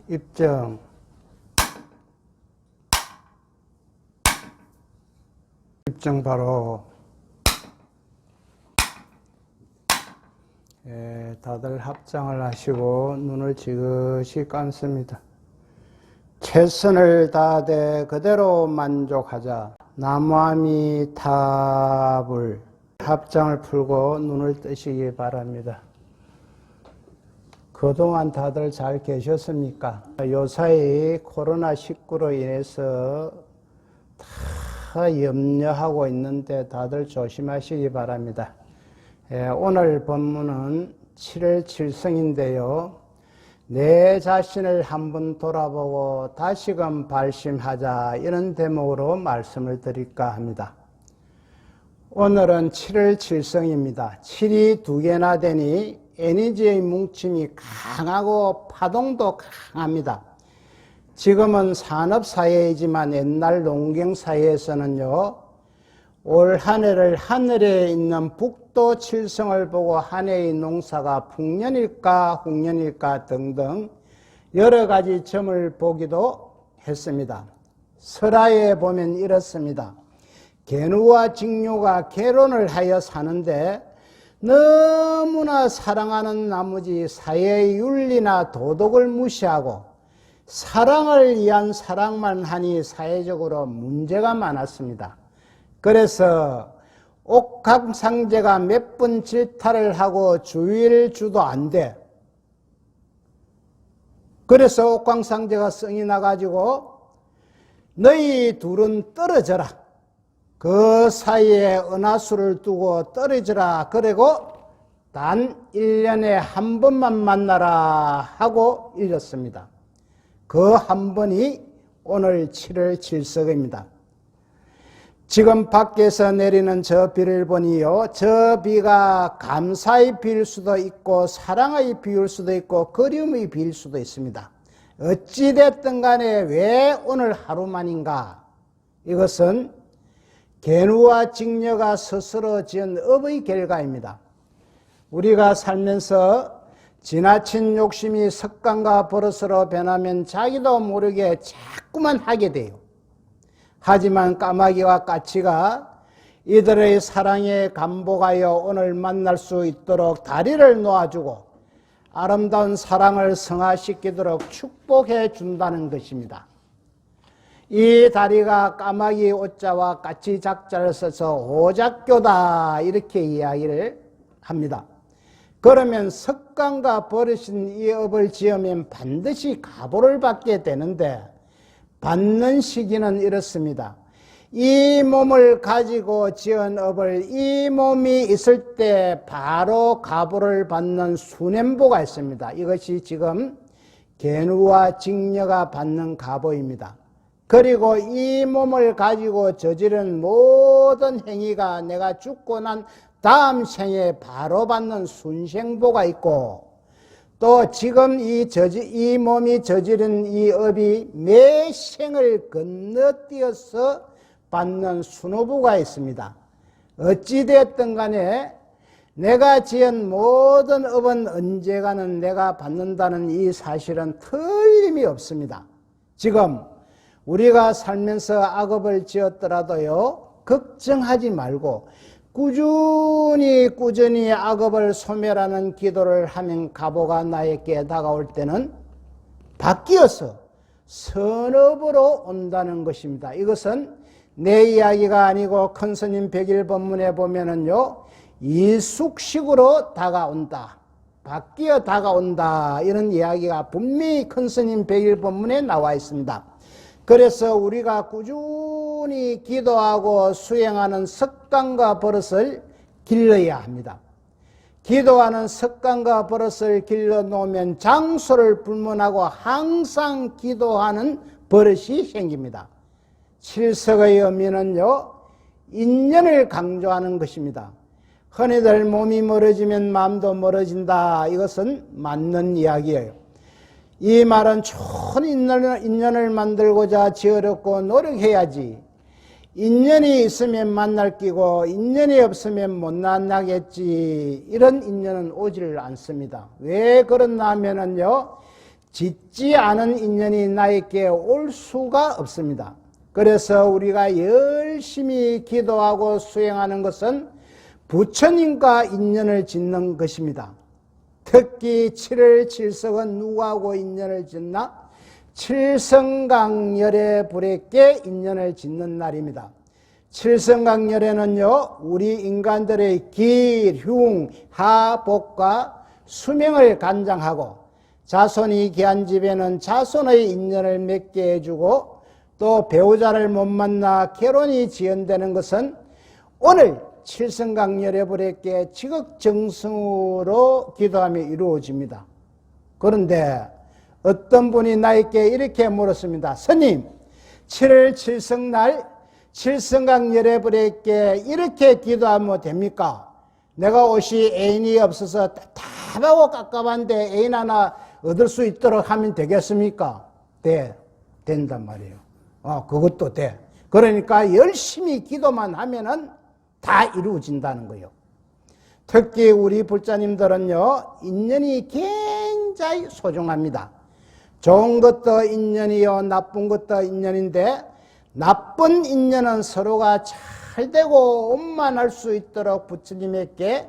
입증. 입증 바로. 다들 합장을 하시고 눈을 지그시 감습니다. 최선을 다하되 그대로 만족하자. 나무아미타불. 합장을 풀고 눈을 뜨시기 바랍니다. 그동안 다들 잘 계셨습니까? 요사이 코로나19로 인해서 다 염려하고 있는데 다들 조심하시기 바랍니다. 오늘 본문은 7월 7성인데요. 내 자신을 한번 돌아보고 다시금 발심하자, 이런 대목으로 말씀을 드릴까 합니다. 오늘은 7월 7성입니다. 7이 두 개나 되니 에너지의 뭉침이 강하고 파동도 강합니다. 지금은 산업사회이지만 옛날 농경사회에서는요, 올 한 해를 하늘에 있는 북도 칠성을 보고 한 해의 농사가 북년일까 후년일까 등등 여러 가지 점을 보기도 했습니다. 설화에 보면 이렇습니다. 견우와 직류가 결혼을 하여 사는데 너무나 사랑하는 나머지 사회의 윤리나 도덕을 무시하고 사랑을 위한 사랑만 하니 사회적으로 문제가 많았습니다. 그래서 옥황상제가 몇 번 질타를 하고 주의를 주도 안 돼. 그래서 옥황상제가 성이 나가지고 너희 둘은 떨어져라. 그 사이에 은하수를 두고 떨어져라. 그리고 단 1년에 한 번만 만나라 하고 일렀습니다. 그 한 번이 오늘 7월 7석입니다. 지금 밖에서 내리는 저 비를 보니요, 저 비가 감사의 비일 수도 있고 사랑의 비일 수도 있고 그리움의 비일 수도 있습니다. 어찌됐든 간에 왜 오늘 하루만인가? 이것은 견우와 직녀가 스스로 지은 업의 결과입니다. 우리가 살면서 지나친 욕심이 습관과 버릇으로 변하면 자기도 모르게 자꾸만 하게 돼요. 하지만 까마귀와 까치가 이들의 사랑에 감복하여 오늘 만날 수 있도록 다리를 놓아주고 아름다운 사랑을 성화시키도록 축복해 준다는 것입니다. 이 다리가 까마귀 오자와 까치 작자를 써서 오작교다, 이렇게 이야기를 합니다. 그러면 습관과 버릇인 이 업을 지으면 반드시 가보를 받게 되는데 받는 시기는 이렇습니다. 이 몸을 가지고 지은 업을 이 몸이 있을 때 바로 가보를 받는 수년보가 있습니다. 이것이 지금 견우와 직녀가 받는 가보입니다. 그리고 이 몸을 가지고 저지른 모든 행위가 내가 죽고 난 다음 생에 바로 받는 순생보가 있고, 또 지금 이 몸이 저지른 이 업이 매 생을 건너뛰어서 받는 순호부가 있습니다. 어찌되었든 간에 내가 지은 모든 업은 언제가는 내가 받는다는 이 사실은 틀림이 없습니다. 지금 우리가 살면서 악업을 지었더라도요, 걱정하지 말고 꾸준히 악업을 소멸하는 기도를 하면 가보가 나에게 다가올 때는 바뀌어서 선업으로 온다는 것입니다. 이것은 내 이야기가 아니고 큰 스님 백일법문에 보면은요, 이숙식으로 다가온다, 바뀌어 다가온다, 이런 이야기가 분명히 큰 스님 백일법문에 나와 있습니다. 그래서 우리가 꾸준히 기도하고 수행하는 습관과 버릇을 길러야 합니다. 기도하는 습관과 버릇을 길러놓으면 장소를 불문하고 항상 기도하는 버릇이 생깁니다. 칠석의 의미는요, 인연을 강조하는 것입니다. 흔히들 몸이 멀어지면 마음도 멀어진다, 이것은 맞는 이야기예요. 이 말은 좋은 인연을 만들고자 지어렵고 노력해야지, 인연이 있으면 만날 끼고 인연이 없으면 못 만나겠지, 이런 인연은 오지를 않습니다. 왜 그러나 하면은요, 짓지 않은 인연이 나에게 올 수가 없습니다. 그래서 우리가 열심히 기도하고 수행하는 것은 부처님과 인연을 짓는 것입니다. 특히 7월 7석은 누구하고 인연을 짓나? 칠성강열의 불에게 인연을 짓는 날입니다. 칠성강열에는요, 우리 인간들의 길, 흉, 하, 복과 수명을 간장하고 자손이 귀한 집에는 자손의 인연을 맺게 해주고 또 배우자를 못 만나 결혼이 지연되는 것은 오늘 칠성강열의 불에게 지극정성으로 기도하며 이루어집니다. 그런데 어떤 분이 나에게 이렇게 물었습니다. 스님, 7월 7성날 칠성강열의 불에게 이렇게 기도하면 됩니까? 내가 옷이 애인이 없어서 답답하고 깝깝한데 애인 하나 얻을 수 있도록 하면 되겠습니까? 된단 말이에요. 그것도 돼. 그러니까 열심히 기도만 하면은 다 이루어진다는 거예요. 특히 우리 불자님들은요, 인연이 굉장히 소중합니다. 좋은 것도 인연이요, 나쁜 것도 인연인데, 나쁜 인연은 서로가 잘 되고 원만할 수 있도록 부처님에게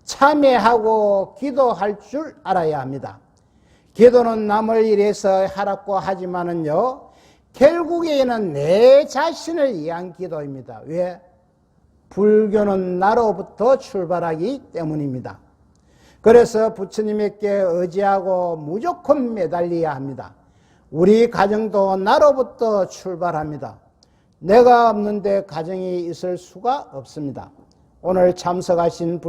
참회하고 기도할 줄 알아야 합니다. 기도는 남을 위해서 하라고 하지만은요, 결국에는 내 자신을 위한 기도입니다. 왜? 불교는 나로부터 출발하기 때문입니다. 그래서 부처님에게 의지하고 무조건 매달려야 합니다. 우리 가정도 나로부터 출발합니다. 내가 없는데 가정이 있을 수가 없습니다. 오늘 참석하신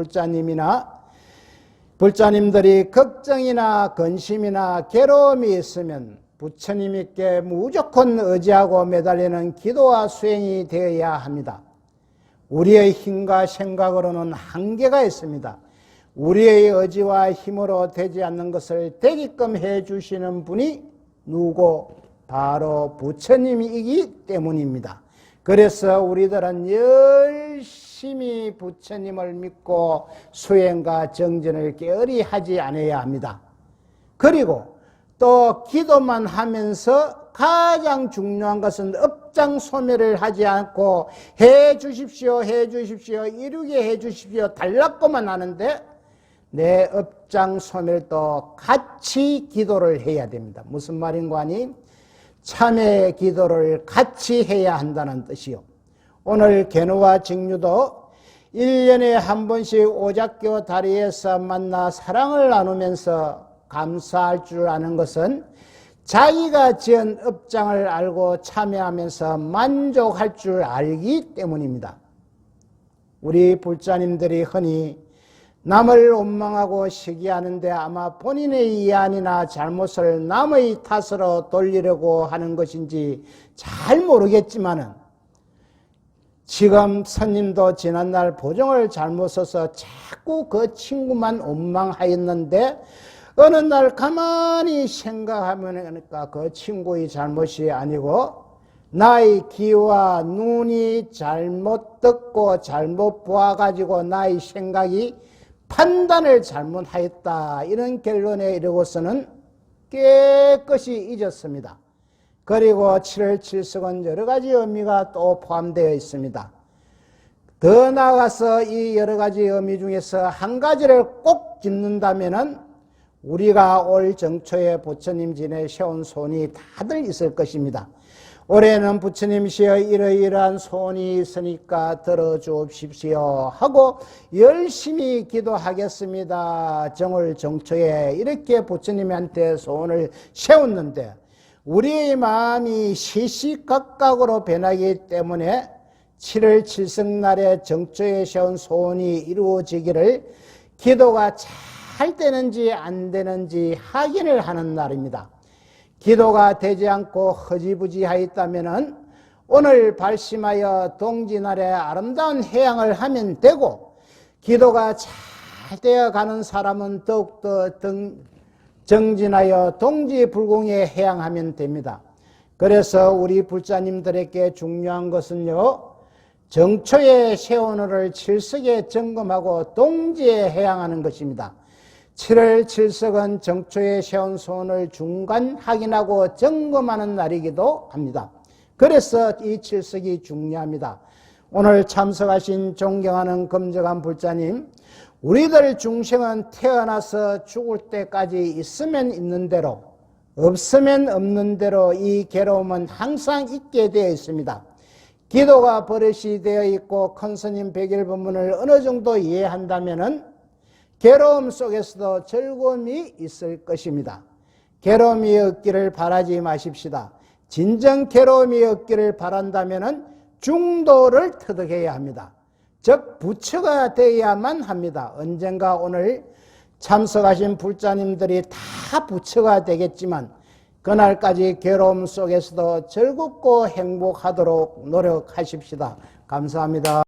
불자님들이 걱정이나 근심이나 괴로움이 있으면 부처님께 무조건 의지하고 매달리는 기도와 수행이 되어야 합니다. 우리의 힘과 생각으로는 한계가 있습니다. 우리의 의지와 힘으로 되지 않는 것을 되게끔 해주시는 분이 누구? 바로 부처님이기 때문입니다. 그래서 우리들은 열심히 부처님을 믿고 수행과 정진을 게으리 하지 않아야 합니다. 그리고 또 기도만 하면서 가장 중요한 것은 업장소멸을 하지 않고 해 주십시오, 이루게 해 주십시오, 달라고만 하는데 내 업장소멸도 같이 기도를 해야 됩니다. 무슨 말인가 하니 참회 기도를 같이 해야 한다는 뜻이요. 오늘 견우와 직류도 1년에 한 번씩 오작교 다리에서 만나 사랑을 나누면서 감사할 줄 아는 것은 자기가 지은 업장을 알고 참여하면서 만족할 줄 알기 때문입니다. 우리 불자님들이 흔히 남을 원망하고 시기하는데 아마 본인의 이안이나 잘못을 남의 탓으로 돌리려고 하는 것인지 잘 모르겠지만은 지금 스님도 지난날 보정을 잘못 써서 자꾸 그 친구만 원망하였는데 어느 날 가만히 생각하면 그 친구의 잘못이 아니고 나의 귀와 눈이 잘못 듣고 잘못 보아가지고 나의 생각이 판단을 잘못하였다, 이런 결론에 이르고서는 깨끗이 잊었습니다. 그리고 7월 7석은 여러 가지 의미가 또 포함되어 있습니다. 더 나아가서 이 여러 가지 의미 중에서 한 가지를 꼭 짚는다면은 우리가 올 정초에 부처님 진에 세운 소원이 다들 있을 것입니다. 올해는 부처님시여 이러이러한 소원이 있으니까 들어주옵십시오 하고 열심히 기도하겠습니다. 정월 정초에 이렇게 부처님한테 소원을 세웠는데 우리의 마음이 시시각각으로 변하기 때문에 7월 7석날에 정초에 세운 소원이 이루어지기를 기도가 잘 되는지 안 되는지 확인을 하는 날입니다. 기도가 되지 않고 허지부지하였다면 오늘 발심하여 동지날에 아름다운 해양을 하면 되고, 기도가 잘 되어가는 사람은 더욱더 정진하여 동지불공에 해양하면 됩니다. 그래서 우리 불자님들에게 중요한 것은요, 정초에 세운호를 칠석에 점검하고 동지에 해양하는 것입니다. 7월 7석은 정초에 세운 소원을 중간 확인하고 점검하는 날이기도 합니다. 그래서 이 7석이 중요합니다. 오늘 참석하신 존경하는 검정한 불자님, 우리들 중생은 태어나서 죽을 때까지 있으면 있는 대로, 없으면 없는 대로 이 괴로움은 항상 있게 되어 있습니다. 기도가 버릇이 되어 있고 큰 스님 백일 법문을 어느 정도 이해한다면은 괴로움 속에서도 즐거움이 있을 것입니다. 괴로움이 없기를 바라지 마십시다. 진정 괴로움이 없기를 바란다면은 중도를 터득해야 합니다. 즉 부처가 되어야만 합니다. 언젠가 오늘 참석하신 불자님들이 다 부처가 되겠지만 그날까지 괴로움 속에서도 즐겁고 행복하도록 노력하십시다. 감사합니다.